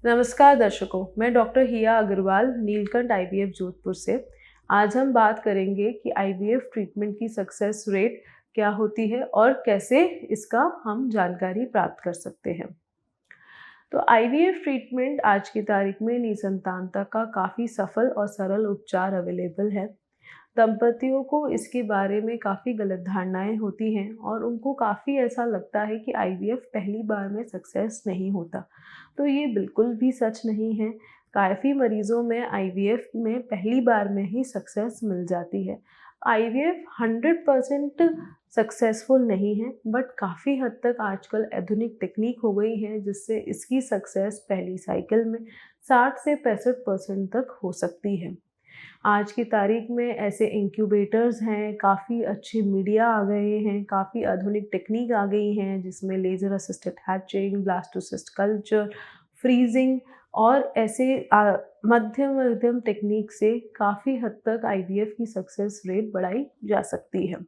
नमस्कार दर्शकों, मैं डॉक्टर हिया अग्रवाल नीलकंठ आईवीएफ जोधपुर से। आज हम बात करेंगे कि आईवीएफ ट्रीटमेंट की सक्सेस रेट क्या होती है और कैसे इसका हम जानकारी प्राप्त कर सकते हैं। तो आईवीएफ ट्रीटमेंट आज की तारीख में निसंतानता का काफ़ी सफल और सरल उपचार अवेलेबल है। दंपतियों को इसके बारे में काफ़ी गलत धारणाएं होती हैं और उनको काफ़ी ऐसा लगता है कि आईवीएफ पहली बार में सक्सेस नहीं होता। तो ये बिल्कुल भी सच नहीं है। काफ़ी मरीज़ों में आईवीएफ में पहली बार में ही सक्सेस मिल जाती है। आईवीएफ 100% सक्सेसफुल नहीं है, बट काफ़ी हद तक आजकल आधुनिक टेक्निक हो गई है जिससे इसकी सक्सेस पहली साइकिल में 60 से 65% तक हो सकती है। आज की तारीख में ऐसे इंक्यूबेटर्स हैं, काफ़ी अच्छे मीडिया आ गए हैं, काफ़ी आधुनिक टेक्निक आ गई हैं जिसमें laser assisted hatching, blastocyst culture, freezing और ऐसे मध्यम टेक्निक से काफ़ी हद तक आईवीएफ की सक्सेस रेट बढ़ाई जा सकती है।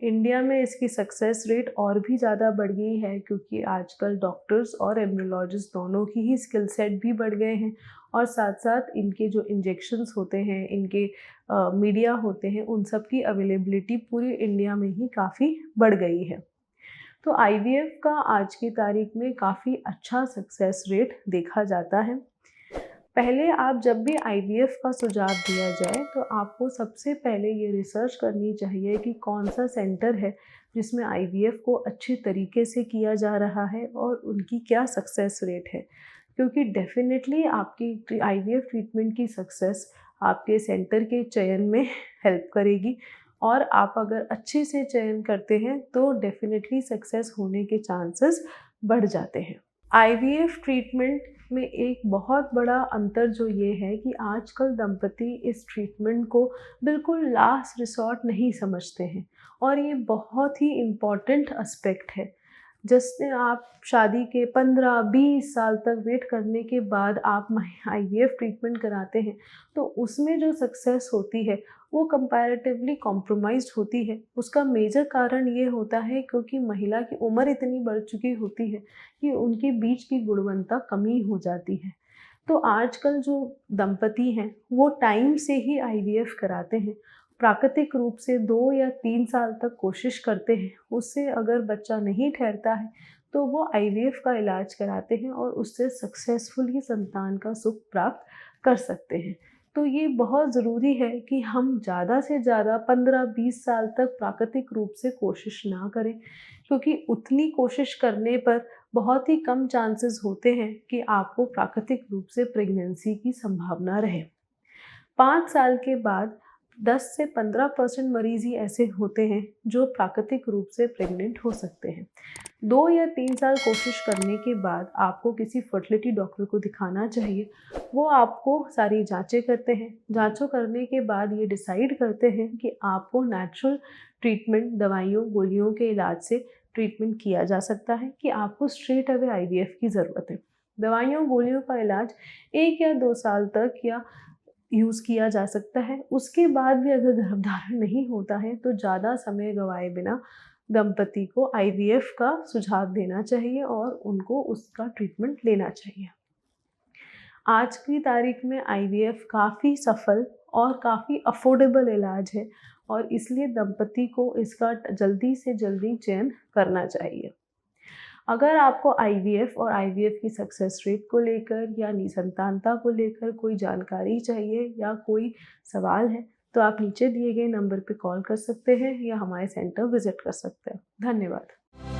इंडिया में इसकी सक्सेस रेट और भी ज़्यादा बढ़ गई है क्योंकि आजकल डॉक्टर्स और एम्ब्रियोलॉजिस्ट दोनों की ही स्किल सेट भी बढ़ गए हैं और साथ साथ इनके जो इंजेक्शंस होते हैं, इनके मीडिया होते हैं, उन सब की अवेलेबिलिटी पूरी इंडिया में ही काफ़ी बढ़ गई है। तो आईवीएफ का आज की तारीख में काफ़ी अच्छा सक्सेस रेट देखा जाता है। पहले आप जब भी आईवीएफ का सुझाव दिया जाए तो आपको सबसे पहले ये रिसर्च करनी चाहिए कि कौन सा सेंटर है जिसमें आईवीएफ को अच्छे तरीके से किया जा रहा है और उनकी क्या सक्सेस रेट है, क्योंकि डेफिनेटली आपकी आईवीएफ ट्रीटमेंट की सक्सेस आपके सेंटर के चयन में हेल्प करेगी और आप अगर अच्छे से चयन करते हैं तो डेफिनेटली सक्सेस होने के चांसेस बढ़ जाते हैं। आईवीएफ ट्रीटमेंट में एक बहुत बड़ा अंतर जो ये है कि आजकल दंपति इस ट्रीटमेंट को बिल्कुल लास्ट रिसॉर्ट नहीं समझते हैं और ये बहुत ही इम्पॉर्टेंट एस्पेक्ट है। जैसे आप शादी के 15-20 साल तक वेट करने के बाद आप आईवीएफ ट्रीटमेंट कराते हैं तो उसमें जो सक्सेस होती है वो कंपैरेटिवली कॉम्प्रोमाइज़्ड होती है। उसका मेजर कारण ये होता है क्योंकि महिला की उम्र इतनी बढ़ चुकी होती है कि उनके बीच की गुणवत्ता कमी हो जाती है। तो आजकल जो दंपति हैं वो टाइम से ही आईवीएफ कराते हैं। प्राकृतिक रूप से 2 या 3 साल तक कोशिश करते हैं। उससे अगर बच्चा नहीं ठहरता है तो वो आईवीएफ का इलाज कराते हैं और उससे सक्सेसफुली संतान का सुख प्राप्त कर सकते हैं। तो ये बहुत ज़रूरी है कि हम ज़्यादा से ज़्यादा 15-20 साल तक प्राकृतिक रूप से कोशिश ना करें, क्योंकि उतनी कोशिश करने पर बहुत ही कम चांसेस होते हैं कि आपको प्राकृतिक रूप से प्रेगनेंसी की संभावना रहे। 5 साल के बाद 10 से 15% मरीज़ ही ऐसे होते हैं जो प्राकृतिक रूप से प्रेग्नेंट हो सकते हैं। 2 या 3 साल कोशिश करने के बाद आपको किसी फर्टिलिटी डॉक्टर को दिखाना चाहिए। वो आपको सारी जाँचें करते हैं। जाँचों करने के बाद ये डिसाइड करते हैं कि आपको नेचुरल ट्रीटमेंट, दवाइयों, गोलियों के इलाज से ट्रीटमेंट किया जा सकता है कि आपको स्ट्रेट अवे आईवीएफ की ज़रूरत है। दवाइयों, गोलियों का इलाज 1 या 2 साल तक या यूज़ किया जा सकता है। उसके बाद भी अगर गर्भधारण नहीं होता है तो ज़्यादा समय गँवाए बिना दंपति को आईवीएफ का सुझाव देना चाहिए और उनको उसका ट्रीटमेंट लेना चाहिए। आज की तारीख में आईवीएफ काफ़ी सफल और काफ़ी अफोर्डेबल इलाज है और इसलिए दंपति को इसका जल्दी से जल्दी चयन करना चाहिए। अगर आपको आईवीएफ और आईवीएफ की सक्सेस रेट को लेकर या निसंतानता को लेकर कोई जानकारी चाहिए या कोई सवाल है तो आप नीचे दिए गए नंबर पर कॉल कर सकते हैं या हमारे सेंटर विजिट कर सकते हैं। धन्यवाद।